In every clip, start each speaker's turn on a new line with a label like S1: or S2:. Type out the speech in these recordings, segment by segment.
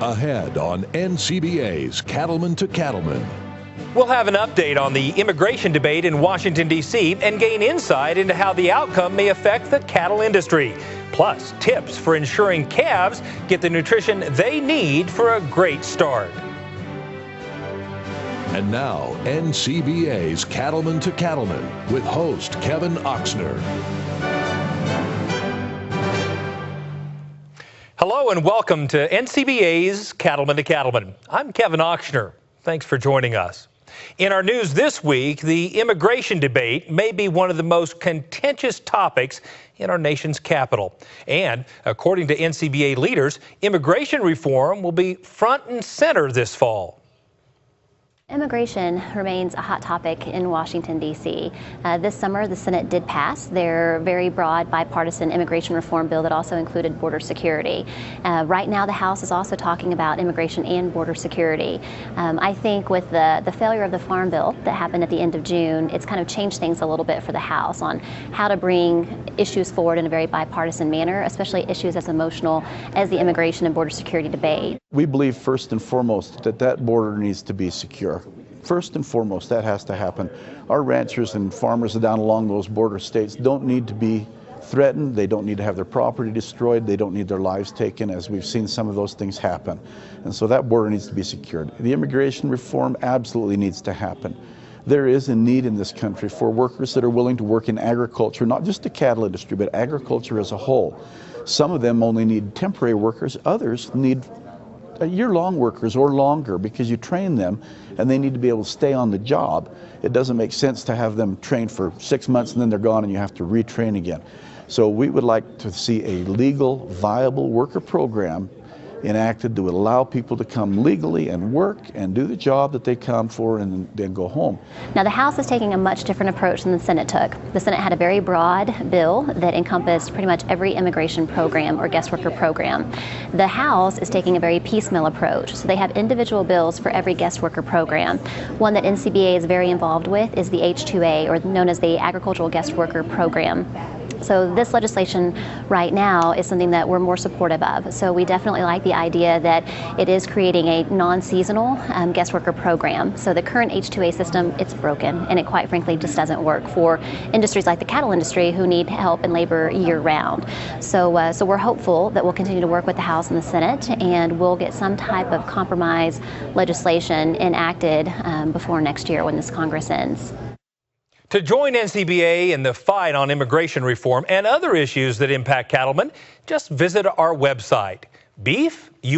S1: Ahead on NCBA's Cattleman to Cattleman.
S2: We'll have an update on the immigration debate in Washington, D.C. and gain insight into how the outcome may affect the cattle industry. Plus, tips for ensuring calves get the nutrition they need for a great start.
S1: And now, NCBA's Cattleman to Cattleman with host Kevin Oxner.
S2: Hello and welcome to NCBA's Cattleman to Cattleman. I'm Kevin Oxner. Thanks for joining us. In our news this week, the immigration debate may be one of the most contentious topics in our nation's capital. And according to NCBA leaders, immigration reform will be front and center this fall.
S3: Immigration remains a hot topic in Washington, D.C. This summer, the Senate did pass their very broad bipartisan immigration reform bill that also included border security. Right now, the House is also talking about immigration and border security. I think with the failure of the farm bill that happened at the end of June, it's kind of changed things a little bit for the House on how to bring issues forward in a very bipartisan manner, especially issues as emotional as the immigration and border security debate.
S4: We believe first and foremost that border needs to be secure. First and foremost, that has to happen. Our ranchers and farmers down along those border states don't need to be threatened. They don't need to have their property destroyed. They don't need their lives taken, as we've seen some of those things happen. And so that border needs to be secured. The immigration reform absolutely needs to happen. There is a need in this country for workers that are willing to work in agriculture, not just the cattle industry, but agriculture as a whole. Some of them only need temporary workers. Others need year-long workers or longer, because you train them and they need to be able to stay on the job. It doesn't make sense to have them trained for 6 months and then they're gone and you have to retrain again. So we would like to see a legal, viable worker program enacted that would allow people to come legally and work and do the job that they come for and then go home.
S3: Now, the House is taking a much different approach than the Senate took. The Senate had a very broad bill that encompassed pretty much every immigration program or guest worker program. The House is taking a very piecemeal approach. So they have individual bills for every guest worker program. One that NCBA is very involved with is the H-2A, or known as the Agricultural Guest Worker Program. So this legislation right now is something that we're more supportive of. So we definitely like the idea that it is creating a non-seasonal guest worker program. So the current H-2A system, it's broken, and it quite frankly just doesn't work for industries like the cattle industry who need help and labor year-round. So we're hopeful that we'll continue to work with the House and the Senate, and we'll get some type of compromise legislation enacted before next year when this Congress ends.
S2: To join NCBA in the fight on immigration reform and other issues that impact cattlemen, just visit our website, beefusa.org.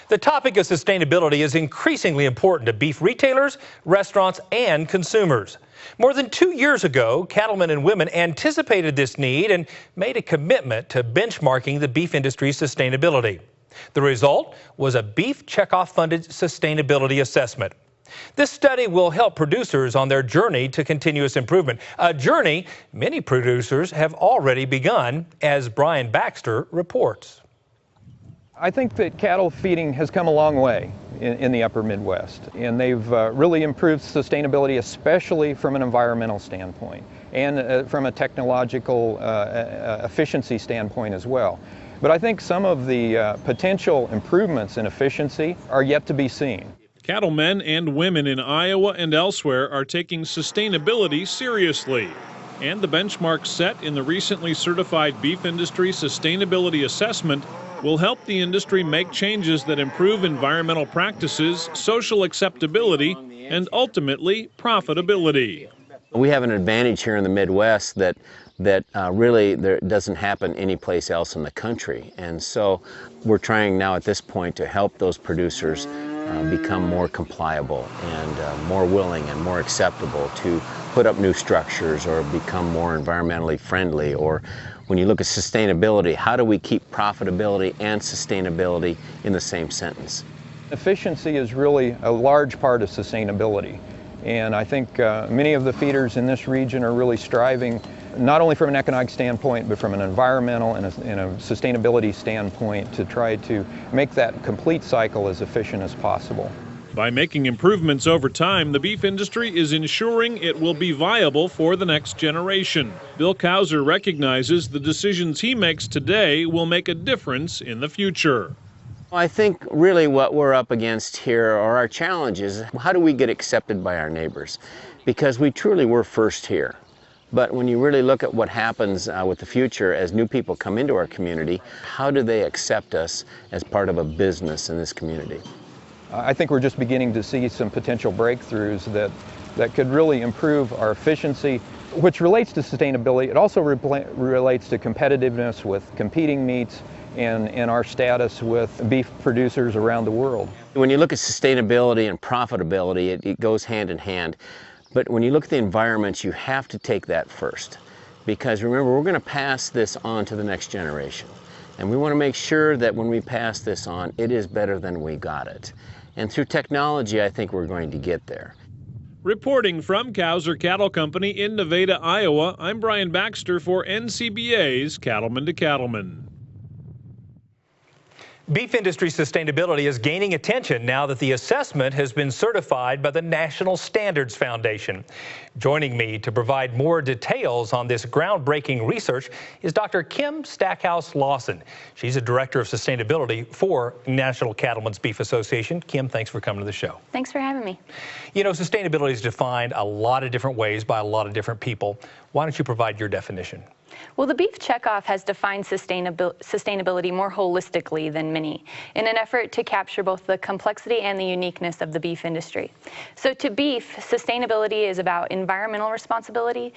S2: The topic of sustainability is increasingly important to beef retailers, restaurants, and consumers. More than 2 years ago, cattlemen and women anticipated this need and made a commitment to benchmarking the beef industry's sustainability. The result was a Beef Checkoff-funded sustainability assessment. This study will help producers on their journey to continuous improvement, a journey many producers have already begun, as Brian Baxter reports.
S5: I think that cattle feeding has come a long way in the upper Midwest, and they've really improved sustainability, especially from an environmental standpoint and from a technological efficiency standpoint as well. But I think some of the potential improvements in efficiency are yet to be seen.
S6: Cattlemen and women in Iowa and elsewhere are taking sustainability seriously. And the benchmark set in the recently certified Beef Industry Sustainability Assessment will help the industry make changes that improve environmental practices, social acceptability, and ultimately profitability.
S7: We have an advantage here in the Midwest that really there doesn't happen anyplace else in the country. And so we're trying now at this point to help those producers become more compliable and more willing and more acceptable to put up new structures or become more environmentally friendly. Or when you look at sustainability, how do we keep profitability and sustainability in the same sentence?
S5: Efficiency is really a large part of sustainability. And I think many of the feeders in this region are really striving, not only from an economic standpoint, but from an environmental and a sustainability standpoint, to try to make that complete cycle as efficient as possible.
S6: By making improvements over time, the beef industry is ensuring it will be viable for the next generation. Bill Kauser recognizes the decisions he makes today will make a difference in the future.
S7: I think really what we're up against here, or our challenge, is how do we get accepted by our neighbors? Because we truly were first here. But when you really look at what happens with the future as new people come into our community, how do they accept us as part of a business in this community?
S5: I think we're just beginning to see some potential breakthroughs that could really improve our efficiency, which relates to sustainability. It also relates to competitiveness with competing meats and our status with beef producers around the world.
S7: When you look at sustainability and profitability, it goes hand in hand. But when you look at the environment, you have to take that first. Because remember, we're going to pass this on to the next generation. And we want to make sure that when we pass this on, it is better than we got it. And through technology, I think we're going to get there.
S6: Reporting from Kauser Cattle Company in Nevada, Iowa, I'm Brian Baxter for NCBA's Cattleman to Cattleman.
S2: Beef industry sustainability is gaining attention now that the assessment has been certified by the National Standards Foundation. Joining me to provide more details on this groundbreaking research is Dr. Kim Stackhouse-Lawson. She's a Director of Sustainability for National Cattlemen's Beef Association. Kim, thanks for coming to the show.
S8: Thanks for having me.
S2: You know, sustainability is defined a lot of different ways by a lot of different people. Why don't you provide your definition?
S8: Well, the Beef Checkoff has defined sustainability more holistically than many in an effort to capture both the complexity and the uniqueness of the beef industry. So to beef, sustainability is about environmental responsibility,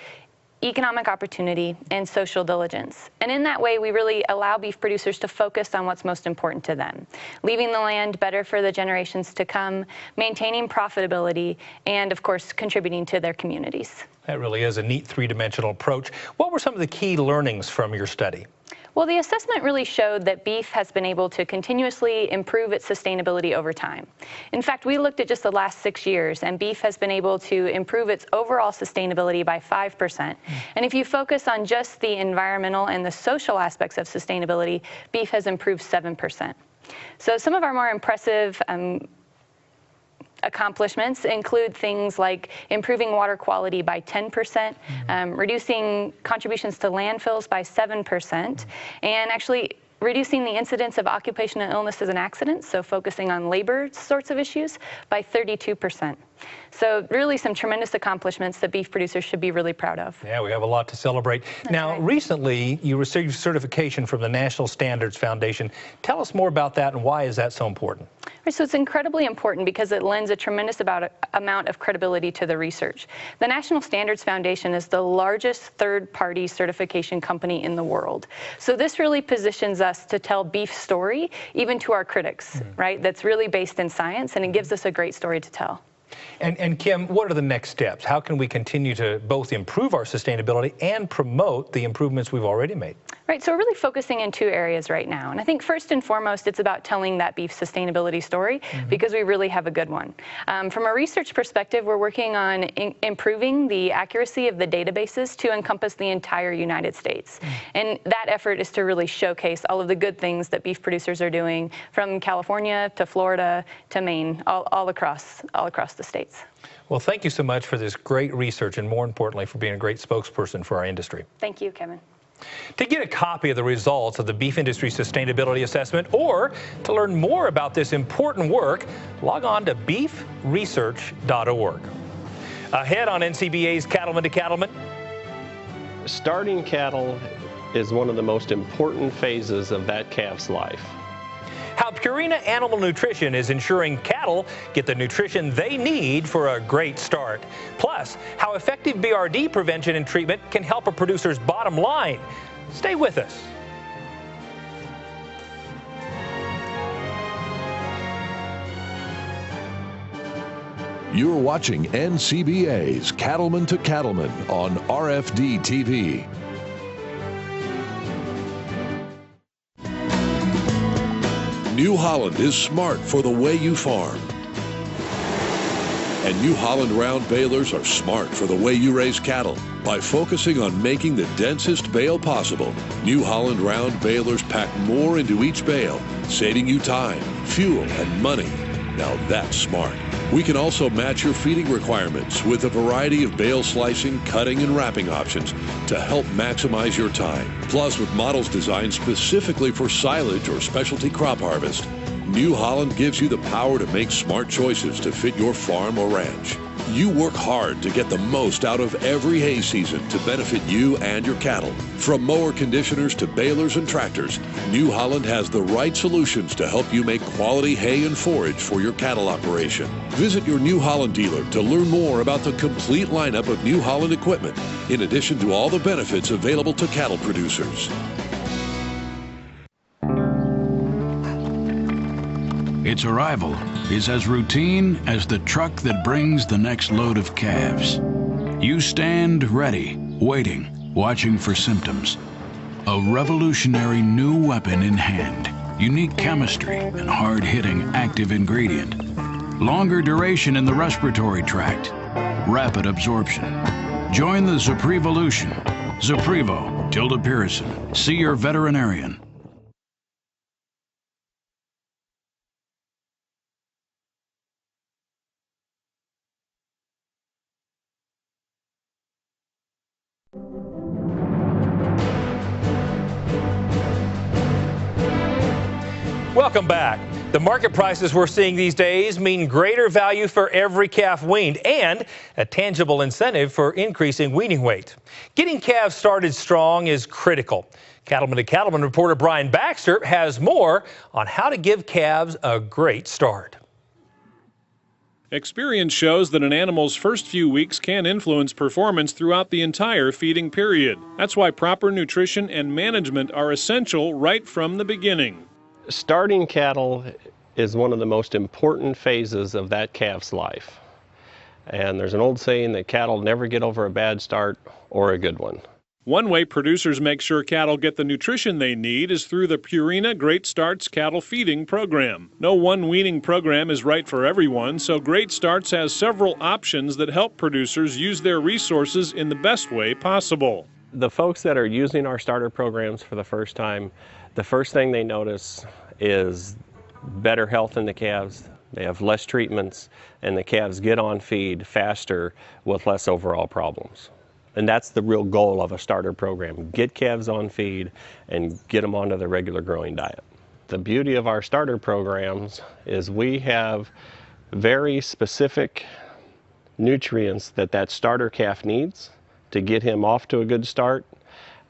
S8: economic opportunity, and social diligence. And in that way, we really allow beef producers to focus on what's most important to them, leaving the land better for the generations to come, maintaining profitability, and of course, contributing to their communities.
S2: That really is a neat three-dimensional approach. What were some of the key learnings from your study?
S8: Well, the assessment really showed that beef has been able to continuously improve its sustainability over time. In fact, we looked at just the last 6 years, and beef has been able to improve its overall sustainability by 5%. And if you focus on just the environmental and the social aspects of sustainability, beef has improved 7%. So some of our more impressive accomplishments include things like improving water quality by 10%, reducing contributions to landfills by 7%, and actually reducing the incidence of occupational illnesses and accidents, so focusing on labor sorts of issues, by 32%. So really some tremendous accomplishments that beef producers should be really proud of.
S2: Yeah, we have a lot to celebrate. Now, recently you received certification from the National Standards Foundation. Tell us more about that and why is that so important?
S8: Right, so it's incredibly important because it lends a tremendous amount of credibility to the research. The National Standards Foundation is the largest third-party certification company in the world. So this really positions us to tell beef story, even to our critics, right? That's really based in science, and it gives us a great story to tell.
S2: And Kim, what are the next steps? How can we continue to both improve our sustainability and promote the improvements we've already made?
S8: Right, so we're really focusing in two areas right now. And I think first and foremost, it's about telling that beef sustainability story because we really have a good one. From a research perspective, we're working on improving the accuracy of the databases to encompass the entire United States. And that effort is to really showcase all of the good things that beef producers are doing from California to Florida to Maine, all across the states.
S2: Well, thank you so much for this great research and more importantly for being a great spokesperson for our industry.
S8: Thank you, Kevin.
S2: To get a copy of the results of the Beef Industry Sustainability Assessment or to learn more about this important work, log on to beefresearch.org. Ahead on NCBA's Cattleman to Cattleman.
S9: Starting cattle is one of the most important phases of that calf's life.
S2: How Purina Animal Nutrition is ensuring cattle get the nutrition they need for a great start. Plus, how effective BRD prevention and treatment can help a producer's bottom line. Stay with us.
S1: You're watching NCBA's Cattleman to Cattleman on RFD TV. New Holland is smart for the way you farm. And New Holland round balers are smart for the way you raise cattle. By focusing on making the densest bale possible, New Holland round balers pack more into each bale, saving you time, fuel, and money. Now that's smart. We can also match your feeding requirements with a variety of bale slicing, cutting, and wrapping options to help maximize your time. Plus, with models designed specifically for silage or specialty crop harvest, New Holland gives you the power to make smart choices to fit your farm or ranch. You work hard to get the most out of every hay season to benefit you and your cattle. From mower conditioners to balers and tractors, New Holland has the right solutions to help you make quality hay and forage for your cattle operation. Visit your New Holland dealer to learn more about the complete lineup of New Holland equipment, in addition to all the benefits available to cattle producers.
S10: Its arrival is as routine as the truck that brings the next load of calves. You stand ready, waiting, watching for symptoms. A revolutionary new weapon in hand. Unique chemistry and hard-hitting active ingredient. Longer duration in the respiratory tract. Rapid absorption. Join the Zaprevolution. Zaprevo, Tilda Pearson. See your veterinarian.
S2: Welcome back. The market prices we're seeing these days mean greater value for every calf weaned and a tangible incentive for increasing weaning weight. Getting calves started strong is critical. Cattleman to Cattleman reporter Brian Baxter has more on how to give calves a great start.
S6: Experience shows that an animal's first few weeks can influence performance throughout the entire feeding period. That's why proper nutrition and management are essential right from the beginning.
S9: Starting cattle is one of the most important phases of that calf's life. And there's an old saying that cattle never get over a bad start or a good one.
S6: One way producers make sure cattle get the nutrition they need is through the Purina Great Starts Cattle Feeding Program. No one weaning program is right for everyone, so Great Starts has several options that help producers use their resources in the best way possible.
S9: The folks that are using our starter programs for the first time, the first thing they notice is better health in the calves. They have less treatments, and the calves get on feed faster with less overall problems. And that's the real goal of a starter program. Get calves on feed and get them onto the regular growing diet. The beauty of our starter programs is we have very specific nutrients that that starter calf needs to get him off to a good start.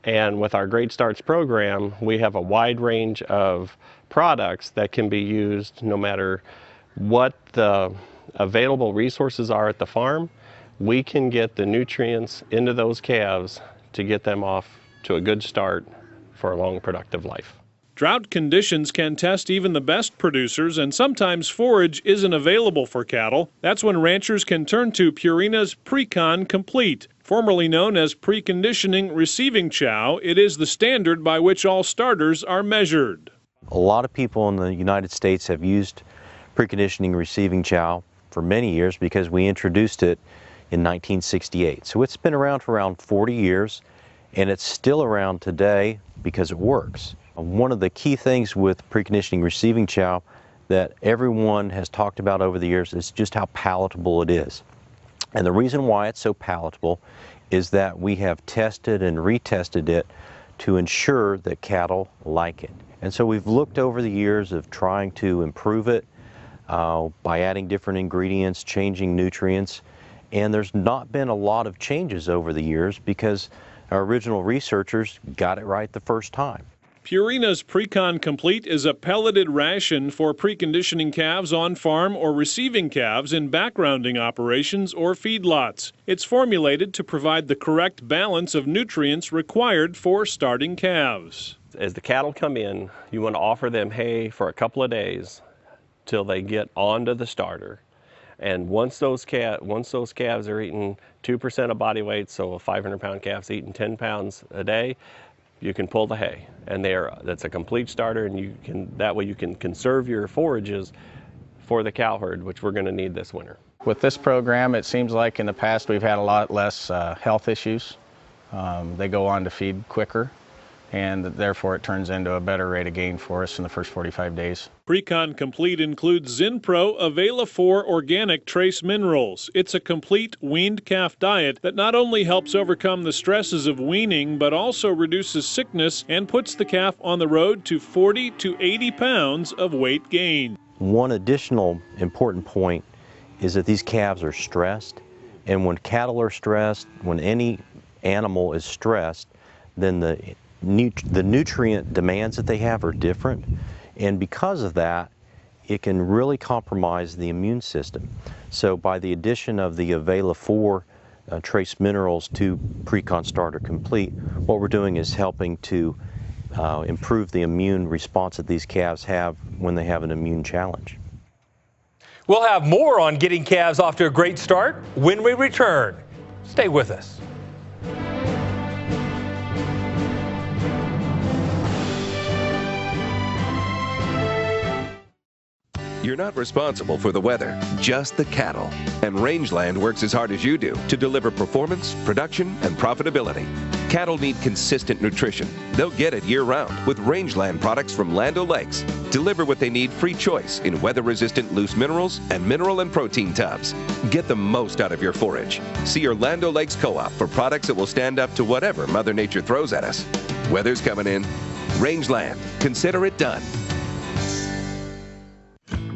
S9: And with our Great Starts program, we have a wide range of products that can be used no matter what the available resources are at the farm. We can get the nutrients into those calves to get them off to a good start for a long, productive life.
S6: Drought conditions can test even the best producers, and sometimes forage isn't available for cattle. That's when ranchers can turn to Purina's Precon Complete. Formerly known as preconditioning receiving chow, it is the standard by which all starters are measured.
S11: A lot of people in the United States have used preconditioning receiving chow for many years because we introduced it in 1968. So it's been around for around 40 years, and it's still around today because it works. One of the key things with preconditioning receiving chow that everyone has talked about over the years is just how palatable it is. And the reason why it's so palatable is that we have tested and retested it to ensure that cattle like it. And so we've looked over the years of trying to improve it by adding different ingredients, changing nutrients, and there's not been a lot of changes over the years because our original researchers got it right the first time.
S6: Purina's Precon Complete is a pelleted ration for preconditioning calves on farm or receiving calves in backgrounding operations or feedlots. It's formulated to provide the correct balance of nutrients required for starting calves.
S9: As the cattle come in, you want to offer them hay for a couple of days till they get onto the starter. And once those calves are eating 2% of body weight, so a 500-pound calf's eating 10 pounds a day, you can pull the hay, and that's a complete starter, and that way you can conserve your forages for the cow herd, which we're going to need this winter.
S12: With this program, it seems like in the past we've had a lot less health issues. They go on to feed quicker, and therefore it turns into a better rate of gain for us in the first 45 days.
S6: Precon Complete includes Zinpro Avela 4 organic trace minerals. It's a complete weaned calf diet that not only helps overcome the stresses of weaning, but also reduces sickness and puts the calf on the road to 40 to 80 pounds of weight gain.
S11: One additional important point is that these calves are stressed, and when cattle are stressed, when any animal is stressed, then the nutrient demands that they have are different, and because of that, it can really compromise the immune system. So by the addition of the Avela 4 trace minerals to Precon Starter Complete, what we're doing is helping to improve the immune response that these calves have when they have an immune challenge.
S2: We'll have more on getting calves off to a great start when we return. Stay with us.
S13: You're not responsible for the weather, just the cattle. And Rangeland works as hard as you do to deliver performance, production, and profitability. Cattle need consistent nutrition. They'll get it year-round with Rangeland products from Land O'Lakes. Deliver what they need free choice in weather-resistant loose minerals and mineral and protein tubs. Get the most out of your forage. See your Land O'Lakes Co-op for products that will stand up to whatever Mother Nature throws at us. Weather's coming in. Rangeland. Consider it done.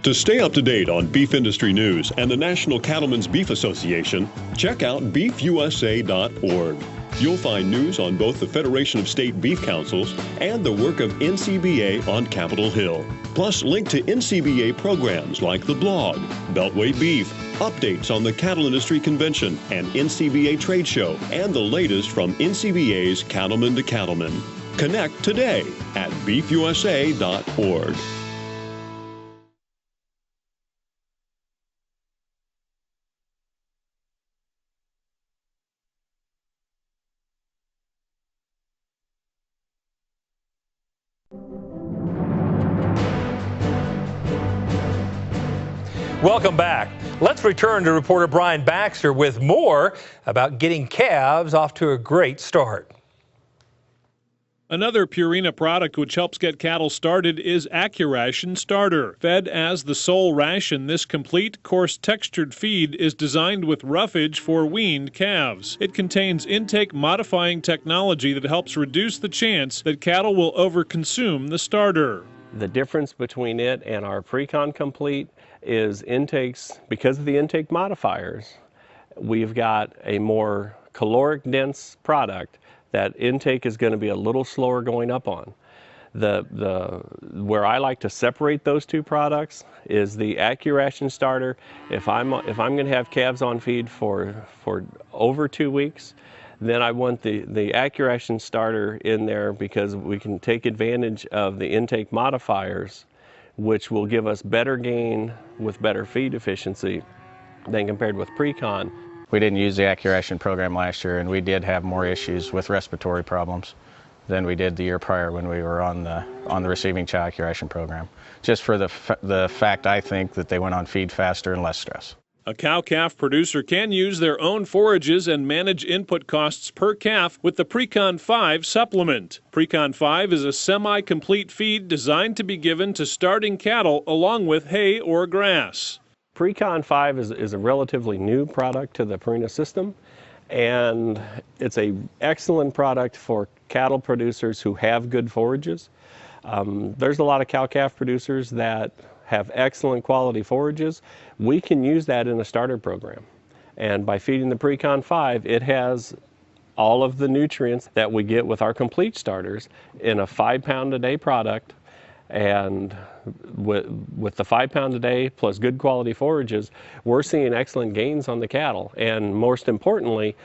S1: To stay up to date on beef industry news and the National Cattlemen's Beef Association, check out beefusa.org. You'll find news on both the Federation of State Beef Councils and the work of NCBA on Capitol Hill. Plus, link to NCBA programs like the blog, Beltway Beef, updates on the Cattle Industry Convention and NCBA Trade Show, and the latest from NCBA's Cattleman to Cattleman. Connect today at beefusa.org.
S2: Welcome back. Let's return to reporter Brian Baxter with more about getting calves off to a great start.
S6: Another Purina product which helps get cattle started is AccuRation Starter. Fed as the sole ration, this complete, coarse textured feed is designed with roughage for weaned calves. It contains intake modifying technology that helps reduce the chance that cattle will overconsume the starter.
S9: The difference between it and our Precon Complete is intakes. Because of the intake modifiers, we've got a more caloric dense product that intake is going to be a little slower going up on. Where I like to separate those two products is the AccuRation Starter. If I'm going to have calves on feed for over 2 weeks, then I want the AccuRation Starter in there because we can take advantage of the intake modifiers, which will give us better gain with better feed efficiency than compared with Precon.
S12: We didn't use the AccuRation program last year, and we did have more issues with respiratory problems than we did the year prior when we were on the receiving chow AccuRation program. Just for the fact, I think, that they went on feed faster and less stress.
S6: A cow-calf producer can use their own forages and manage input costs per calf with the Precon 5 supplement. Precon 5 is a semi-complete feed designed to be given to starting cattle along with hay or grass.
S9: Precon 5 is a relatively new product to the Purina system, and it's an excellent product for cattle producers who have good forages. There's a lot of cow-calf producers that have excellent quality forages. We can use that in a starter program. And by feeding the Precon 5, it has all of the nutrients that we get with our complete starters in a 5-pound-a-day product. And with the 5 pound a day plus good quality forages, we're seeing excellent gains on the cattle. And most importantly,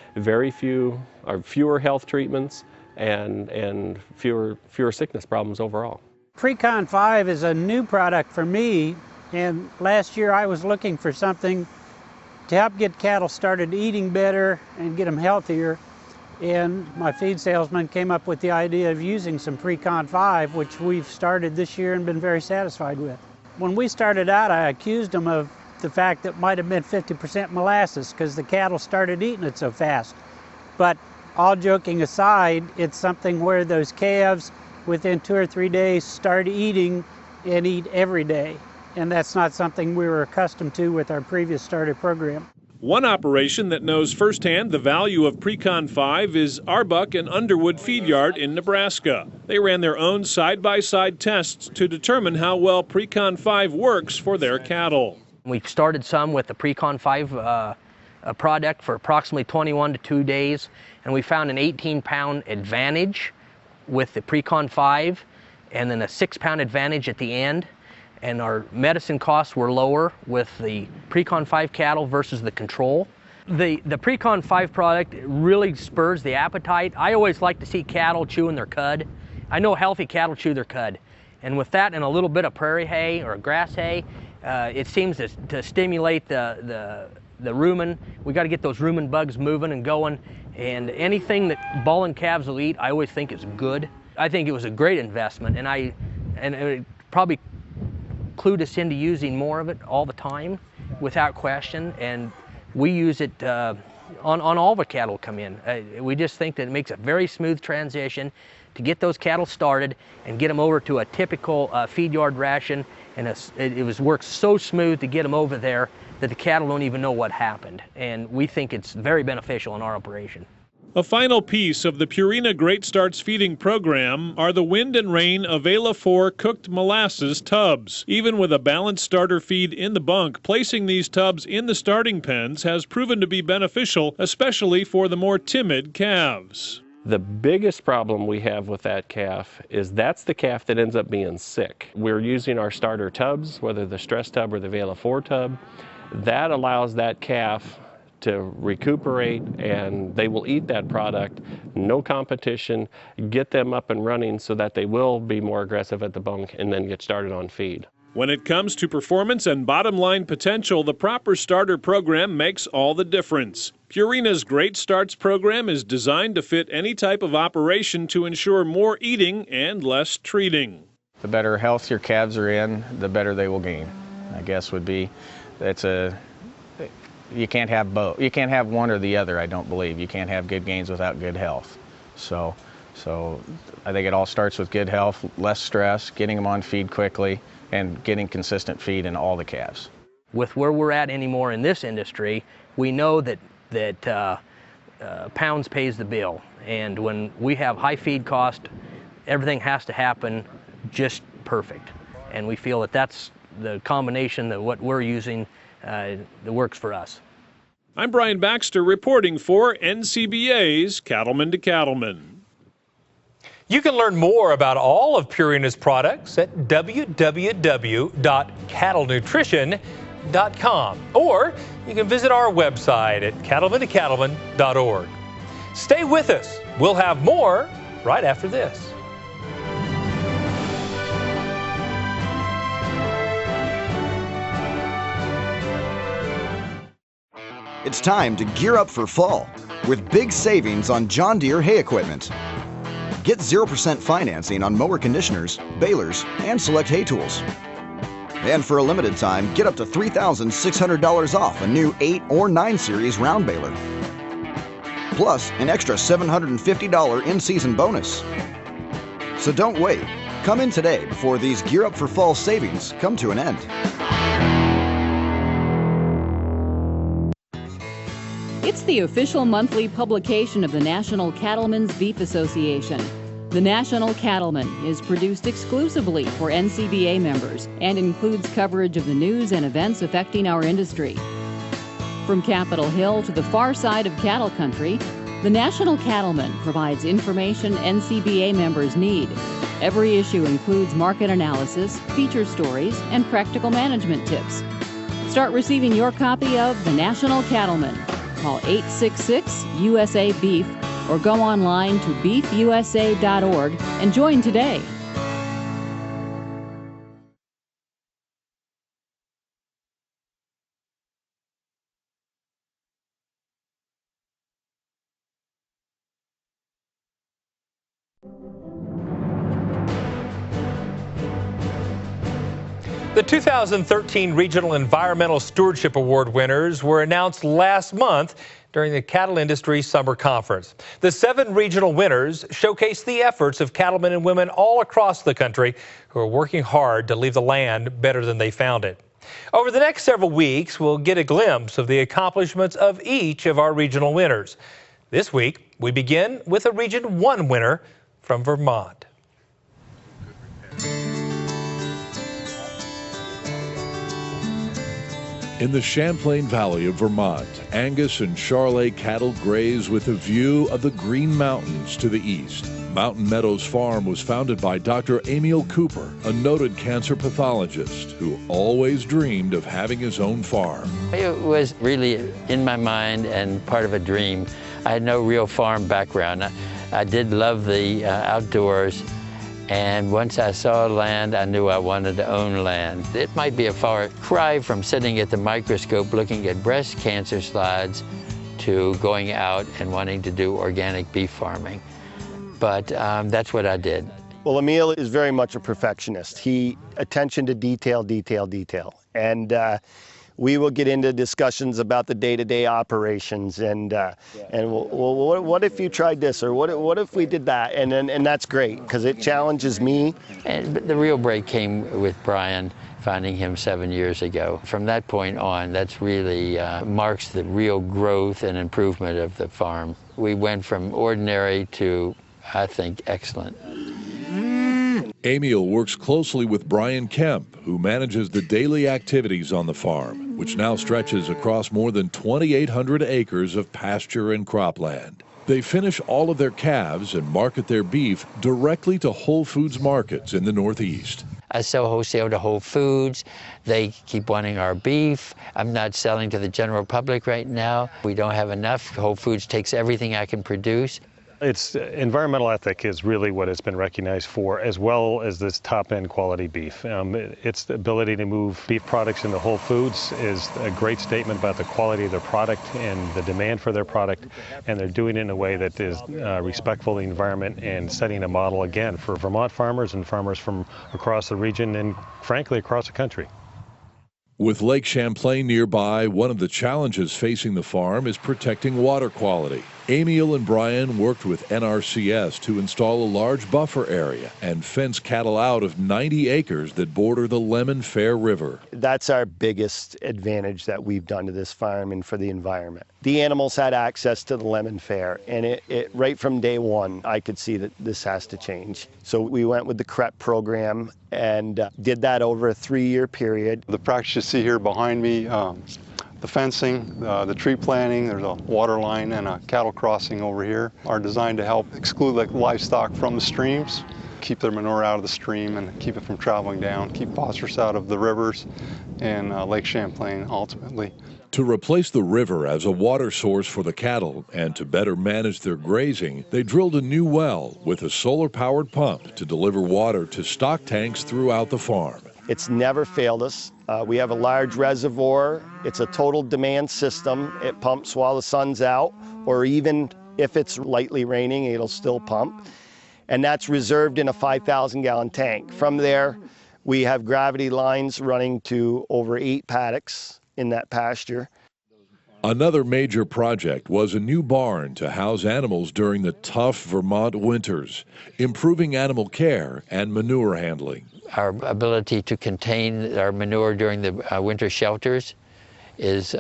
S9: fewer health treatments and fewer sickness problems overall.
S14: Precon 5 is a new product for me, and last year I was looking for something to help get cattle started eating better and get them healthier. And my feed salesman came up with the idea of using some Precon 5, which we've started this year and been very satisfied with. When we started out, I accused them of the fact that it might have been 50% molasses because the cattle started eating it so fast. But all joking aside, it's something where those calves within 2 or 3 days start eating and eat every day. And that's not something we were accustomed to with our previous starter program.
S6: One operation that knows firsthand the value of Precon 5 is Arbuck and Underwood Feed Yard in Nebraska. They ran their own side-by-side tests to determine how well Precon 5 works for their cattle.
S15: We started some with the Precon 5 product for approximately 21 to 2 days, and we found an 18-pound advantage with the Precon 5 and then a 6-pound advantage at the end. And our medicine costs were lower with the Precon 5 cattle versus the control. The Precon 5 product really spurs the appetite. I always like to see cattle chewing their cud. I know healthy cattle chew their cud. And with that and a little bit of prairie hay or grass hay, it seems to stimulate the rumen. We got to get those rumen bugs moving and going. And anything that bull and calves will eat, I always think is good. I think it was a great investment, and it probably clued us into using more of it all the time, without question. And we use it on all the cattle come in. We just think that it makes a very smooth transition to get those cattle started and get them over to a typical feed yard ration. And it works so smooth to get them over there that the cattle don't even know what happened. And we think it's very beneficial in our operation.
S6: A final piece of the Purina Great Starts feeding program are the Wind and Rain Avela 4 cooked molasses tubs. Even with a balanced starter feed in the bunk, placing these tubs in the starting pens has proven to be beneficial, especially for the more timid calves.
S9: The biggest problem we have with that calf is that's the calf that ends up being sick. We're using our starter tubs, whether the stress tub or the Avela 4 tub. That allows that calf to recuperate, and they will eat that product, no competition, get them up and running so that they will be more aggressive at the bunk and then get started on feed.
S6: When it comes to performance and bottom line potential, the proper starter program makes all the difference. Purina's Great Starts program is designed to fit any type of operation to ensure more eating and less treating.
S12: The better health your calves are in, the better they will gain, I guess would be. You can't have both. You can't have one or the other, I don't believe. You can't have good gains without good health. So I think it all starts with good health, less stress, getting them on feed quickly, and getting consistent feed in all the calves.
S15: With where we're at anymore in this industry, we know that pounds pays the bill. And when we have high feed cost, everything has to happen just perfect. And we feel that that's the combination that what we're using that works for us.
S6: I'm Brian Baxter reporting for NCBA's Cattleman to Cattleman.
S2: You can learn more about all of Purina's products at www.cattlenutrition.com, or you can visit our website at cattlemantocattleman.org. Stay with us. We'll have more right after this.
S16: It's time to gear up for fall with big savings on John Deere hay equipment. Get 0% financing on mower conditioners, balers, and select hay tools. And for a limited time, get up to $3,600 off a new 8 or 9 series round baler. Plus, an extra $750 in-season bonus. So don't wait. Come in today before these Gear Up for Fall savings come to an end.
S17: It's the official monthly publication of the National Cattlemen's Beef Association. The National Cattleman is produced exclusively for NCBA members and includes coverage of the news and events affecting our industry. From Capitol Hill to the far side of cattle country, the National Cattleman provides information NCBA members need. Every issue includes market analysis, feature stories, and practical management tips. Start receiving your copy of The National Cattleman. Call 866-USA-BEEF or go online to beefusa.org and join today.
S2: The 2013 Regional Environmental Stewardship Award winners were announced last month. during the Cattle Industry Summer Conference. The 7 regional winners showcased the efforts of cattlemen and women all across the country who are working hard to leave the land better than they found it. Over the next several weeks, we'll get a glimpse of the accomplishments of each of our regional winners. This week, we begin with a Region 1 winner from Vermont.
S1: In the Champlain Valley of Vermont, Angus and Charolais cattle graze with a view of the Green Mountains to the east. Mountain Meadows Farm was founded by Dr. Emil Cooper, a noted cancer pathologist who always dreamed of having his own farm.
S18: It was really in my mind and part of a dream. I had no real farm background. I did love the outdoors. And once I saw land, I knew I wanted to own land. It might be a far cry from sitting at the microscope looking at breast cancer slides to going out and wanting to do organic beef farming. But that's what I did.
S19: Well, Emil is very much a perfectionist. He attention to detail, detail, detail. And we will get into discussions about the day-to-day operations and well, what if you tried this, or what if we did that? And that's great because it challenges me.
S18: And the real break came with Brian, finding him 7 years ago. From that point on, that's really marks the real growth and improvement of the farm. We went from ordinary to, I think, excellent.
S1: Emil works closely with Brian Kemp, who manages the daily activities on the farm, which now stretches across more than 2,800 acres of pasture and cropland. They finish all of their calves and market their beef directly to Whole Foods markets in the Northeast.
S18: I sell wholesale to Whole Foods. They keep wanting our beef. I'm not selling to the general public right now. We don't have enough. Whole Foods takes everything I can produce.
S20: Its environmental ethic is really what it's been recognized for, as well as this top-end quality beef. Its ability to move beef products into Whole Foods is a great statement about the quality of their product and the demand for their product, and they're doing it in a way that is respectful of the environment and setting a model, again, for Vermont farmers and farmers from across the region and, frankly, across the country.
S1: With Lake Champlain nearby, one of the challenges facing the farm is protecting water quality. Emil and Brian worked with NRCS to install a large buffer area and fence cattle out of 90 acres that border the Lemon Fair River.
S19: That's our biggest advantage that we've done to this farm and for the environment. The animals had access to the Lemon Fair, and it right from day one, I could see that this has to change. So we went with the CREP program and did that over a 3-year period.
S21: The practice you see here behind me, the fencing, the tree planting, there's a water line and a cattle crossing over here, are designed to help exclude the livestock from the streams, keep their manure out of the stream and keep it from traveling down, keep phosphorus out of the rivers and Lake Champlain ultimately.
S1: To replace the river as a water source for the cattle and to better manage their grazing, they drilled a new well with a solar-powered pump to deliver water to stock tanks throughout the farm.
S19: It's never failed us. We have a large reservoir. It's a total demand system. It pumps while the sun's out, or even if it's lightly raining, it'll still pump. And that's reserved in a 5,000-gallon tank. From there, we have gravity lines running to over 8 paddocks in that pasture.
S1: Another major project was a new barn to house animals during the tough Vermont winters, improving animal care and manure handling.
S18: Our ability to contain our manure during the winter shelters is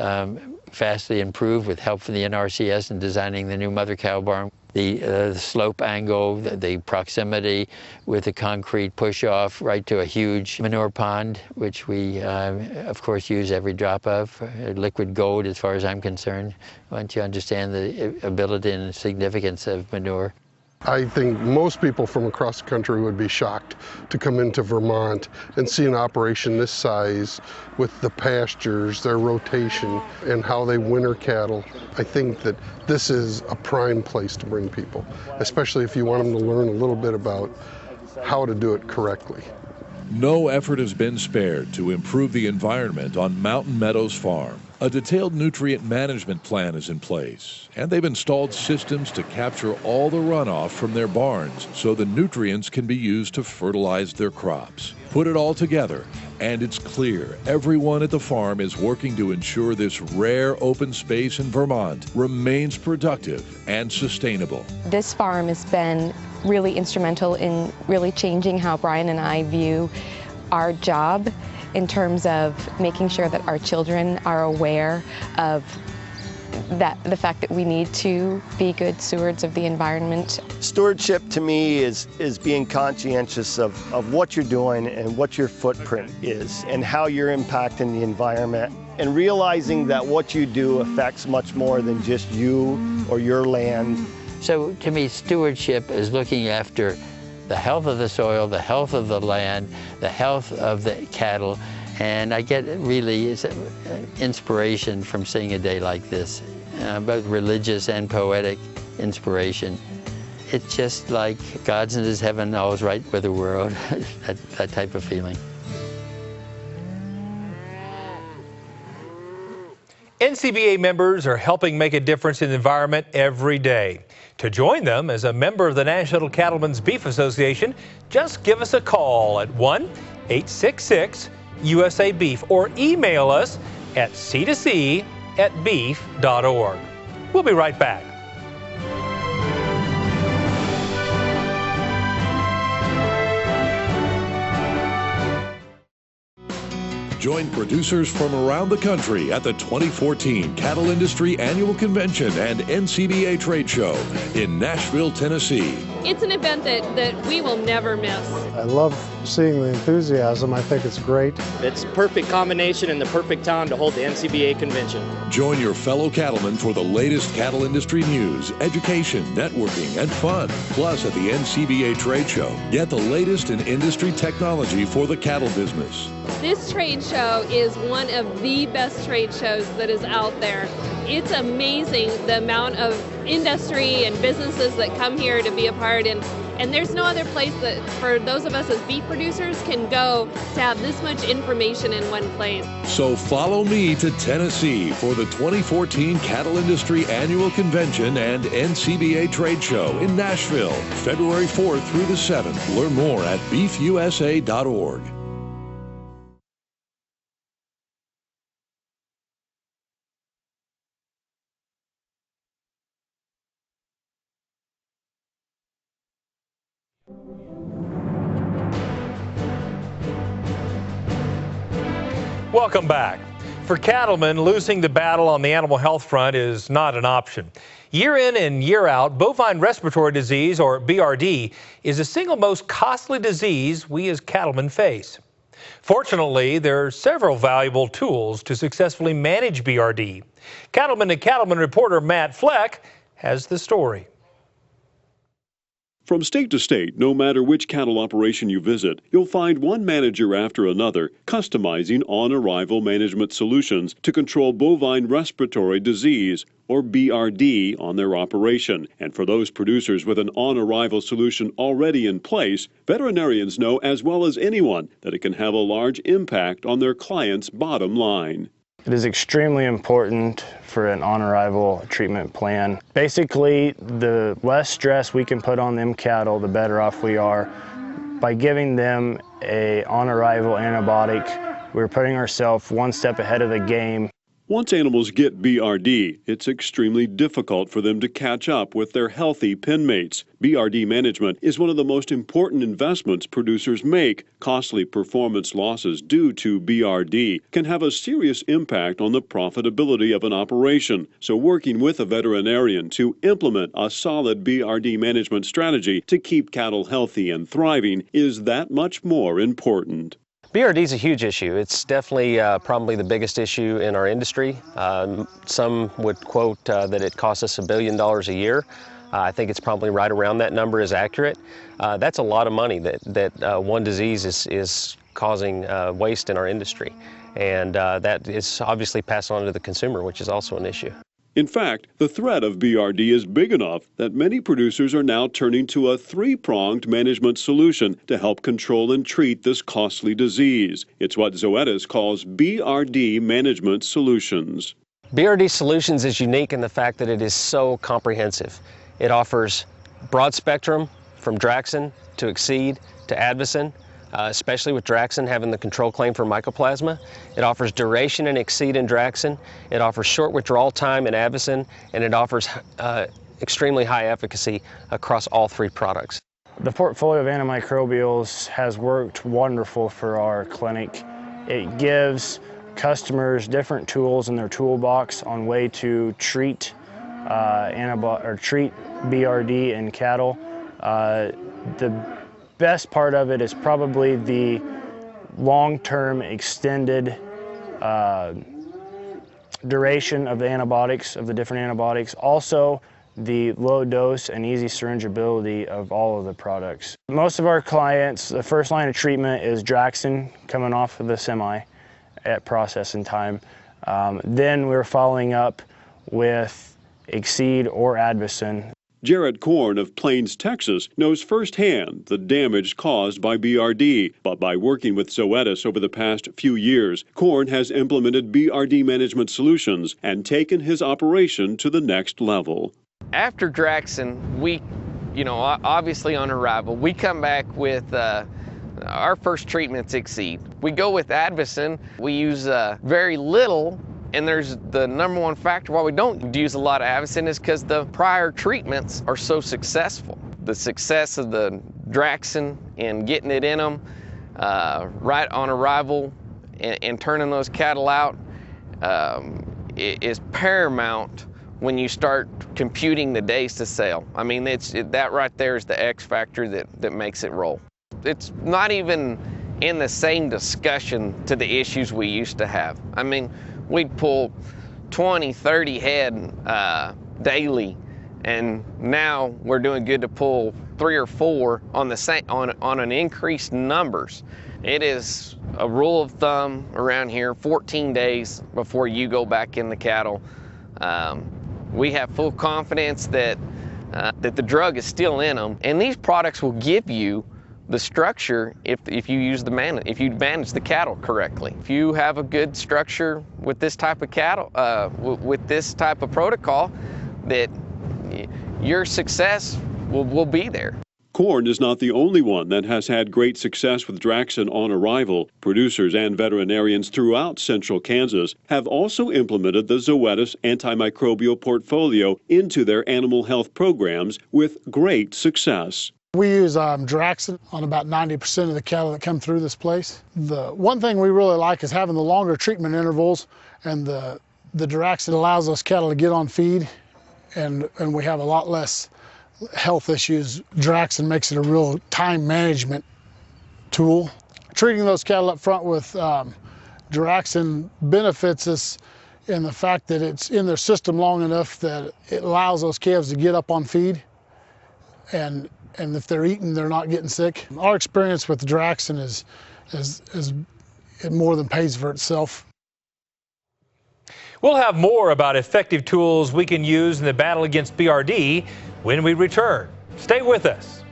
S18: vastly improved with help from the NRCS in designing the new mother cow barn. The slope angle, the proximity with the concrete push-off right to a huge manure pond, which we, of course, use every drop of. Liquid gold, as far as I'm concerned, once you understand the ability and significance of manure.
S22: I think most people from across the country would be shocked to come into Vermont and see an operation this size with the pastures, their rotation, and how they winter cattle. I think that this is a prime place to bring people, especially if you want them to learn a little bit about how to do it correctly.
S1: No effort has been spared to improve the environment on Mountain Meadows Farm. A detailed nutrient management plan is in place, and they've installed systems to capture all the runoff from their barns so the nutrients can be used to fertilize their crops. Put it all together, and it's clear everyone at the farm is working to ensure this rare open space in Vermont remains productive and sustainable.
S3: This farm has been really instrumental in really changing how Brian and I view our job, in terms of making sure that our children are aware of the fact that we need to be good stewards of the environment.
S19: Stewardship to me is being conscientious of what you're doing and what your footprint is and how you're impacting the environment, and realizing that what you do affects much more than just you or your land.
S18: So to me, stewardship is looking after the health of the soil, the health of the land, the health of the cattle, and I get really inspiration from seeing a day like this, both religious and poetic inspiration. It's just like God's in his heaven, all's right with the world, that type of feeling.
S2: NCBA members are helping make a difference in the environment every day. To join them as a member of the National Cattlemen's Beef Association, just give us a call at 1-866-USA-BEEF or email us at c2c@beef.org. We'll be right back.
S1: Join producers from around the country at the 2014 Cattle Industry Annual Convention and NCBA Trade Show in Nashville, Tennessee.
S4: It's an event that we will never miss.
S23: I love seeing the enthusiasm. I think it's great.
S24: It's a perfect combination and the perfect time to hold the NCBA convention.
S1: Join your fellow cattlemen for the latest cattle industry news, education, networking, and fun. Plus, at the NCBA Trade Show, get the latest in industry technology for the cattle business.
S4: This trade show is one of the best trade shows that is out there. It's amazing the amount of industry and businesses that come here to be a part in. And there's no other place that, for those of us as beef producers, can go to have this much information in one place.
S1: So follow me to Tennessee for the 2014 Cattle Industry Annual Convention and NCBA Trade Show in Nashville, February 4th through the 7th. Learn more at beefusa.org.
S2: Welcome back. For cattlemen, losing the battle on the animal health front is not an option. Year in and year out, bovine respiratory disease, or BRD, is the single most costly disease we as cattlemen face. Fortunately, there are several valuable tools to successfully manage BRD. Cattleman to Cattleman reporter Matt Fleck has the story.
S25: From state to state, no matter which cattle operation you visit, you'll find one manager after another customizing on-arrival management solutions to control bovine respiratory disease, or BRD, on their operation. And for those producers with an on-arrival solution already in place, veterinarians know as well as anyone that it can have a large impact on their client's bottom line.
S9: It is extremely important for an on-arrival treatment plan. Basically, the less stress we can put on them cattle, the better off we are. By giving them a on-arrival antibiotic, we're putting ourselves one step ahead of the game.
S25: Once animals get BRD, it's extremely difficult for them to catch up with their healthy pen mates. BRD management is one of the most important investments producers make. Costly performance losses due to BRD can have a serious impact on the profitability of an operation. So working with a veterinarian to implement a solid BRD management strategy to keep cattle healthy and thriving is that much more important.
S26: BRD is a huge issue. It's definitely probably the biggest issue in our industry. Some would quote that it costs us $1 billion a year. I think it's probably right around that number is accurate. That's a lot of money that one disease is causing waste in our industry. And that is obviously passed on to the consumer, which is also an issue.
S25: In fact, the threat of BRD is big enough that many producers are now turning to a three-pronged management solution to help control and treat this costly disease. It's what Zoetis calls BRD Management Solutions.
S26: BRD Solutions is unique in the fact that it is so comprehensive. It offers broad spectrum from Draxxin to Exceed to Advocin, especially with Draxxin having the control claim for mycoplasma. It offers duration in Exceed and Draxxin. It offers short withdrawal time in Advocin, and it offers extremely high efficacy across all three products.
S5: The portfolio of antimicrobials has worked wonderful for our clinic. It gives customers different tools in their toolbox on way to treat treat BRD in cattle. The best part of it is probably the long-term extended duration of the antibiotics, of the different antibiotics. Also, the low dose and easy syringeability of all of the products. Most of our clients, the first line of treatment is Draxxin coming off of the semi at processing time. Then we're following up with Exceed or Advocin.
S25: Jared Korn of Plains, Texas, knows firsthand the damage caused by BRD. But by working with Zoetis over the past few years, Korn has implemented BRD management solutions and taken his operation to the next level.
S7: After Draxxin, we, obviously on arrival, we come back with our first treatment's Exceed. We go with Advocin. We use very little. And there's the number one factor why we don't use a lot of Advocin is because the prior treatments are so successful. The success of the Draxxin and getting it in them right on arrival and turning those cattle out is paramount when you start computing the days to sale. I mean, that right there is the X factor that makes it roll. It's not even in the same discussion to the issues we used to have. I mean, we'd pull 20, 30 head daily, and now we're doing good to pull 3 or 4 on the same on an increased numbers. It is a rule of thumb around here: 14 days before you go back in the cattle. We have full confidence that that the drug is still in them, and these products will give you the structure if you use if you manage the cattle correctly. If you have a good structure with this type of cattle, with this type of protocol, that your success will be there.
S25: Korn is not the only one that has had great success with Draxxin on arrival. Producers and veterinarians throughout central Kansas have also implemented the Zoetis antimicrobial portfolio into their animal health programs with great success.
S8: We use Draxxin on about 90% of the cattle that come through this place. The one thing we really like is having the longer treatment intervals, and the Draxxin allows those cattle to get on feed, and we have a lot less health issues. Draxxin makes it a real time management tool. Treating those cattle up front with Draxxin benefits us in the fact that it's in their system long enough that it allows those calves to get up on feed, and if they're eating, they're not getting sick. Our experience with Draxxin is it more than pays for itself.
S2: We'll have more about effective tools we can use in the battle against BRD when we return. Stay with us.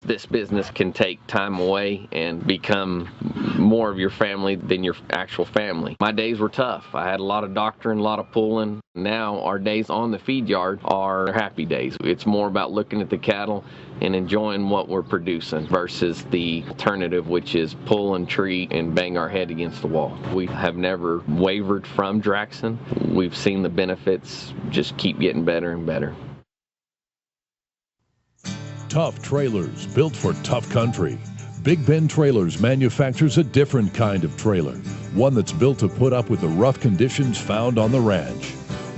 S7: This business can take time away and become more of your family than your actual family. My days were tough. I had a lot of doctoring, a lot of pulling. Now our days on the feed yard are happy days. It's more about looking at the cattle and enjoying what we're producing versus the alternative, which is pull and treat and bang our head against the wall. We have never wavered from Draxxin. We've seen the benefits just keep getting better and better.
S1: Tough trailers built for tough country. Big Ben Trailers manufactures a different kind of trailer, one that's built to put up with the rough conditions found on the ranch.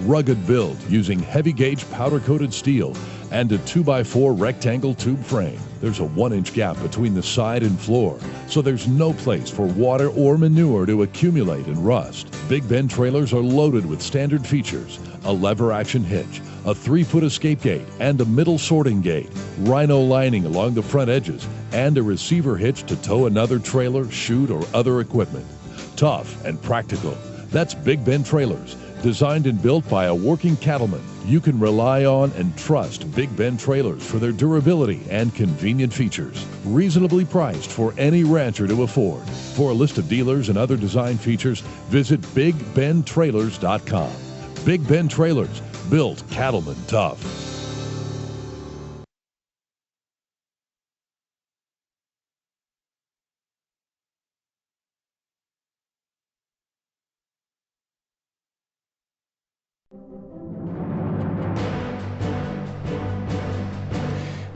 S1: Rugged build using heavy gauge powder coated steel and a 2x4 rectangle tube frame. There's a 1-inch gap between the side and floor, so there's no place for water or manure to accumulate and rust. Big Bend trailers are loaded with standard features: a lever action hitch, a 3-foot escape gate, and a middle sorting gate, rhino lining along the front edges, and a receiver hitch to tow another trailer, chute, or other equipment. Tough and practical. That's Big Bend Trailers, designed and built by a working cattleman. You can rely on and trust Big Bend Trailers for their durability and convenient features. Reasonably priced for any rancher to afford. For a list of dealers and other design features, visit BigBendTrailers.com. Big Bend Trailers, built cattlemen tough.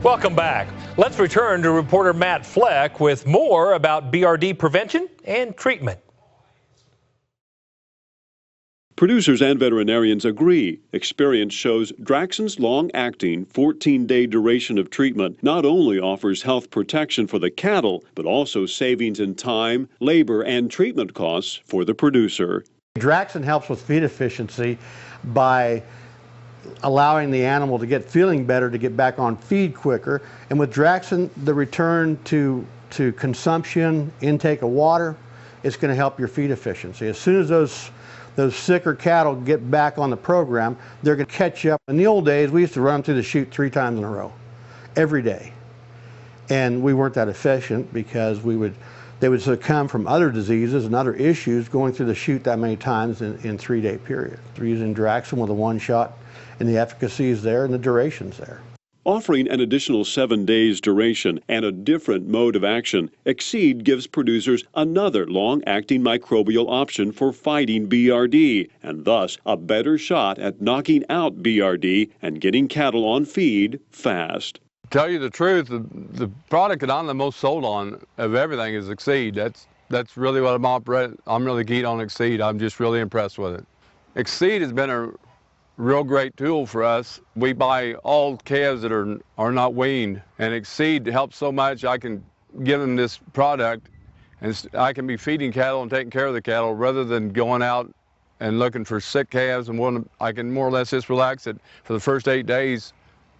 S2: Welcome back. Let's return to reporter Matt Fleck with more about BRD prevention and treatment.
S25: Producers and veterinarians agree. Experience shows Draxxin's long-acting, 14-day duration of treatment not only offers health protection for the cattle, but also savings in time, labor, and treatment costs for the producer.
S10: Draxxin helps with feed efficiency by allowing the animal to get feeling better, to get back on feed quicker. And with Draxxin, the return to consumption, intake of water, it's going to help your feed efficiency. As soon as those sicker cattle get back on the program, they're going to catch up. In the old days, we used to run through the chute 3 times in a row, every day. And we weren't that efficient because they would succumb from other diseases and other issues going through the chute that many times in 3-day period. We're using Draxxin with a 1-shot, and the efficacy is there and the duration's there.
S25: Offering an additional 7 days duration and a different mode of action, Exceed gives producers another long-acting microbial option for fighting BRD, and thus a better shot at knocking out BRD and getting cattle on feed fast.
S11: To tell you the truth, the product that I'm the most sold on of everything is Exceed. That's really what I'm really keen on Exceed. I'm just really impressed with it. Exceed has been a real great tool for us. We buy all calves that are not weaned, and Exceed helps so much. I can give them this product, and I can be feeding cattle and taking care of the cattle rather than going out and looking for sick calves. And I can more or less just relax it for the first 8 days.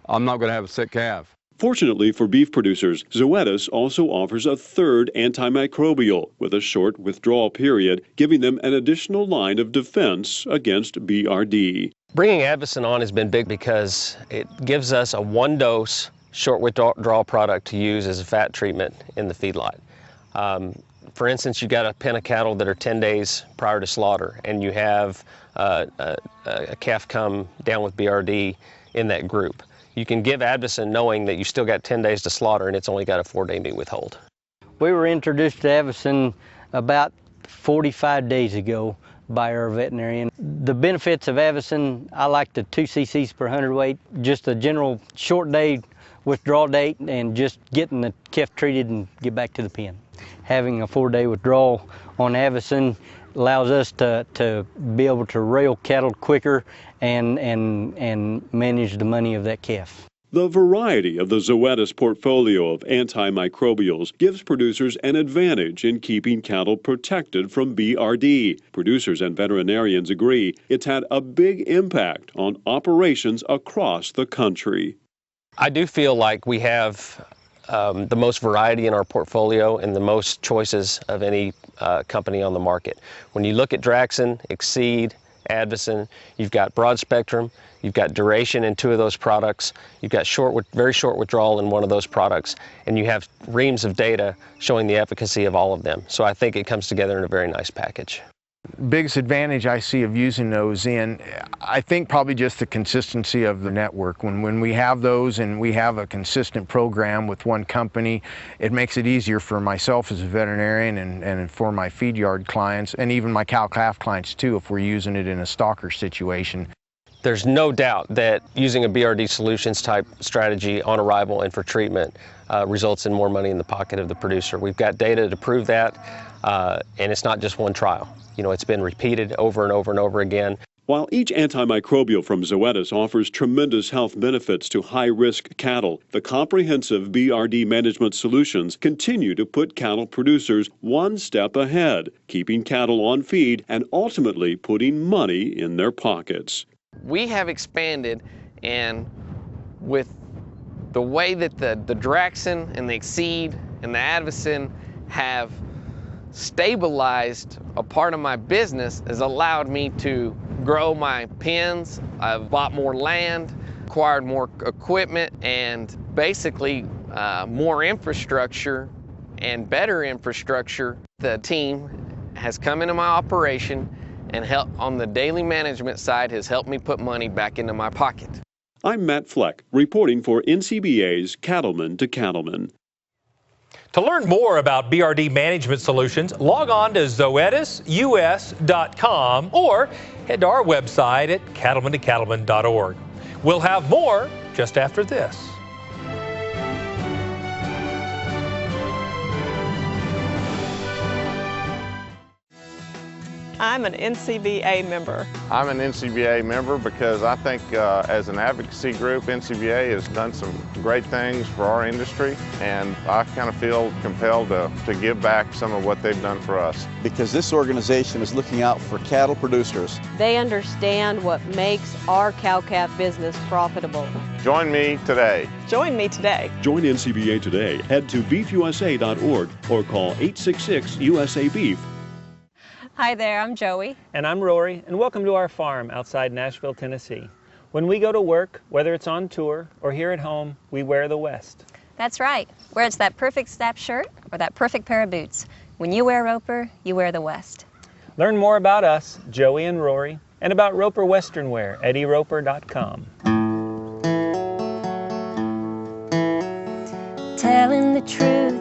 S11: I'm not going to have a sick calf.
S25: Fortunately for beef producers, Zoetis also offers a third antimicrobial with a short withdrawal period, giving them an additional line of defense against BRD.
S26: Bringing Advocin on has been big because it gives us a 1-dose short withdrawal product to use as a fat treatment in the feedlot. For instance, you've got a pen of cattle that are 10 days prior to slaughter, and you have a calf come down with BRD in that group. You can give Advocin knowing that you still got 10 days to slaughter and it's only got a 4-day meat withhold.
S12: We were introduced to Advocin about 45 days ago by our veterinarian. The benefits of Advocin, I like the 2 cc's per hundredweight, just a general short day withdrawal date and just getting the calf treated and get back to the pen. Having a 4-day withdrawal on Advocin allows us to be able to rail cattle quicker and manage the money of that calf.
S25: The variety of the Zoetis portfolio of antimicrobials gives producers an advantage in keeping cattle protected from BRD. Producers and veterinarians agree it's had a big impact on operations across the country.
S26: I do feel like we have the most variety in our portfolio and the most choices of any company on the market. When you look at Draxxin, Exceed, Advocin, you've got broad spectrum, you've got duration in 2 of those products, you've got very short withdrawal in 1 of those products, and you have reams of data showing the efficacy of all of them. So I think it comes together in a very nice package.
S13: Biggest advantage I see of using those in, I think probably just the consistency of the network. When we have those and we have a consistent program with one company, it makes it easier for myself as a veterinarian and for my feed yard clients and even my cow-calf clients too if we're using it in a stalker situation.
S26: There's no doubt that using a BRD solutions type strategy on arrival and for treatment results in more money in the pocket of the producer. We've got data to prove that, and it's not just one trial. You know, it's been repeated over and over and over again.
S25: While each antimicrobial from Zoetis offers tremendous health benefits to high-risk cattle, the comprehensive BRD management solutions continue to put cattle producers one step ahead, keeping cattle on feed and ultimately putting money in their pockets.
S7: We have expanded, and with the way that the Draxxin and the Exceed and the Advocin have stabilized a part of my business has allowed me to grow my pens. I've bought more land, acquired more equipment, and basically more infrastructure and better infrastructure. The team has come into my operation and helped on the daily management side has helped me put money back into my pocket.
S25: I'm Matt Fleck, reporting for NCBA's Cattleman to Cattleman.
S2: To learn more about BRD management solutions, log on to zoetisus.com or head to our website at cattlemantocattleman.org. We'll have more just after this.
S6: I'm an NCBA member.
S14: I'm an NCBA member because I think as an advocacy group, NCBA has done some great things for our industry, and I kind of feel compelled to give back some of what they've done for us.
S15: Because this organization is looking out for cattle producers.
S6: They understand what makes our cow-calf business profitable.
S14: Join me today.
S6: Join me today.
S25: Join NCBA today. Head to beefusa.org or call 866-USA-BEEF.
S6: Hi there, I'm Joey.
S16: And I'm Rory, and welcome to our farm outside Nashville, Tennessee. When we go to work, whether it's on tour or here at home, we wear the West.
S17: That's right. Whether it's that perfect snap shirt or that perfect pair of boots, when you wear Roper, you wear the West.
S16: Learn more about us, Joey and Rory, and about Roper Western Wear at eroper.com.
S20: Telling the truth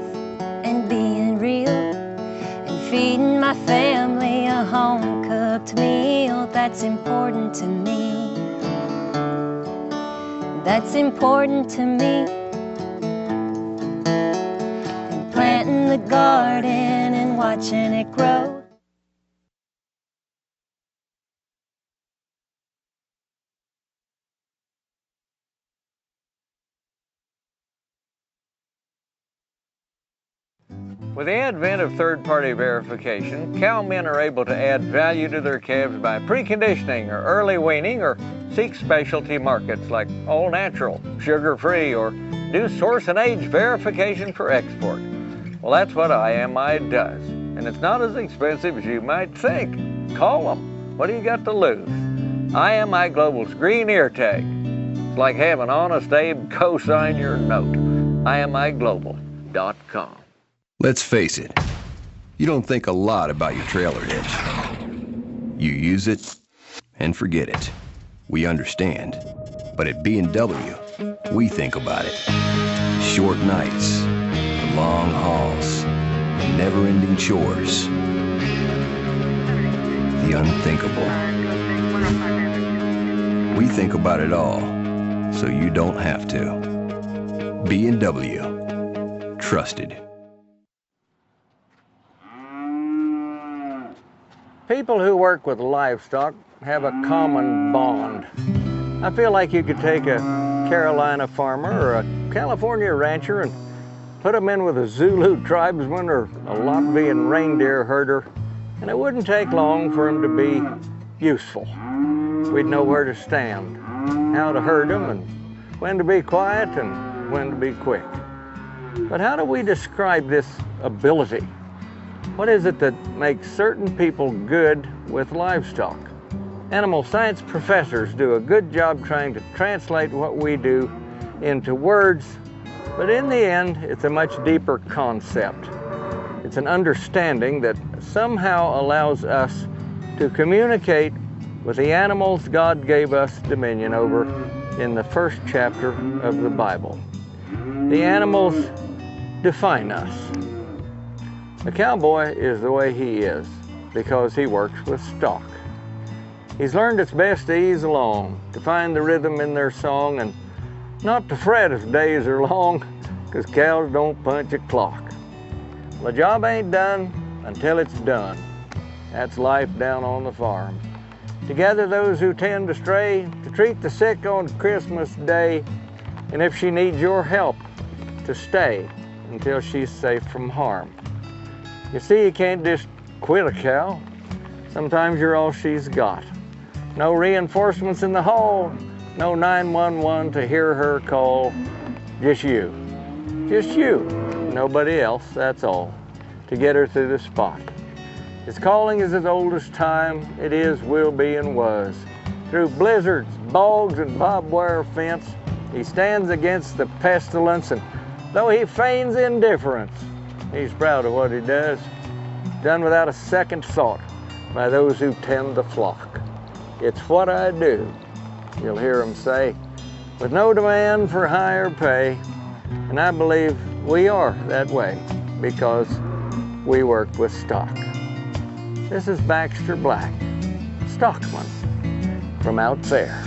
S20: and being real, and feeding my family a home-cooked meal. That's important to me. That's important to me. And planting the garden and watching it grow.
S27: With the advent of third-party verification, cowmen are able to add value to their calves by preconditioning or early weaning or seek specialty markets like all natural, sugar-free, or do source and age verification for export. Well, that's what IMI does, and it's not as expensive as you might think. Call them. What do you got to lose? IMI Global's green ear tag. It's like having Honest Abe co-sign your note. IMIGlobal.com.
S28: Let's face it, you don't think a lot about your trailer hitch. You use it and forget it. We understand. But at B&W, we think about it. Short nights, long hauls, never-ending chores. The unthinkable. We think about it all, so you don't have to. B&W. Trusted.
S27: People who work with livestock have a common bond. I feel like you could take a Carolina farmer or a California rancher and put them in with a Zulu tribesman or a Latvian reindeer herder, and it wouldn't take long for them to be useful. We'd know where to stand, how to herd them, and when to be quiet and when to be quick. But how do we describe this ability? What is it that makes certain people good with livestock? Animal science professors do a good job trying to translate what we do into words, but in the end, it's a much deeper concept. It's an understanding that somehow allows us to communicate with the animals God gave us dominion over in the first chapter of the Bible. The animals define us. A cowboy is the way he is because he works with stock. He's learned it's best to ease along, to find the rhythm in their song, and not to fret if days are long, because cows don't punch a clock. Well, the job ain't done until it's done. That's life down on the farm. To gather those who tend to stray, to treat the sick on Christmas Day, and if she needs your help, to stay until she's safe from harm. You see, you can't just quit a cow. Sometimes you're all she's got. No reinforcements in the hall, no 911 to hear her call. Just you, nobody else, that's all, to get her through the spot. His calling is as old as time, it is, will be, and was. Through blizzards, bogs, and barbed wire fence, he stands against the pestilence, and though he feigns indifference, he's proud of what he does, done without a second thought by those who tend the flock. It's what I do, you'll hear him say, with no demand for higher pay, and I believe we are that way because we work with stock. This is Baxter Black, stockman from out there.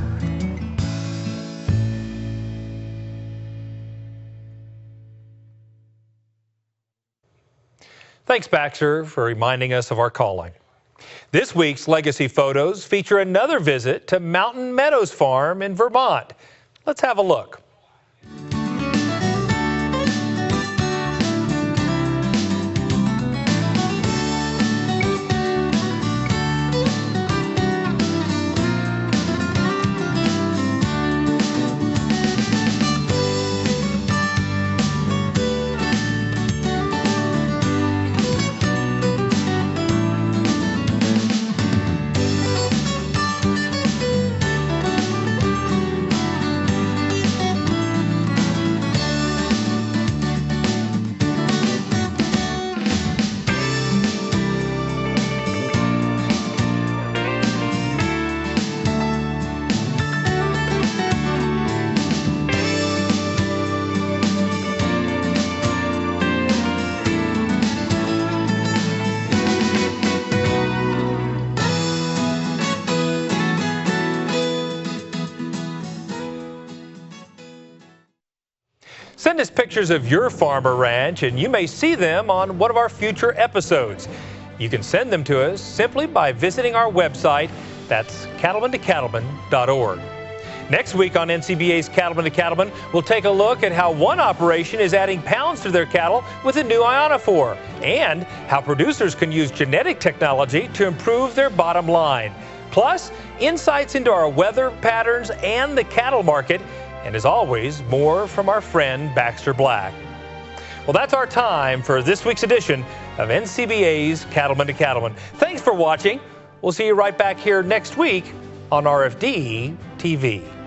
S2: Thanks, Baxter, for reminding us of our calling. This week's Legacy Photos feature another visit to Mountain Meadows Farm in Vermont. Let's have a look. Send us pictures of your farm or ranch, and you may see them on one of our future episodes. You can send them to us simply by visiting our website. That's cattleman2cattleman.org. Next week on NCBA's Cattleman to Cattleman, we'll take a look at how one operation is adding pounds to their cattle with a new ionophore, and how producers can use genetic technology to improve their bottom line. Plus, insights into our weather patterns and the cattle market. And as always, more from our friend Baxter Black. Well, that's our time for this week's edition of NCBA's Cattleman to Cattleman. Thanks for watching. We'll see you right back here next week on RFD TV.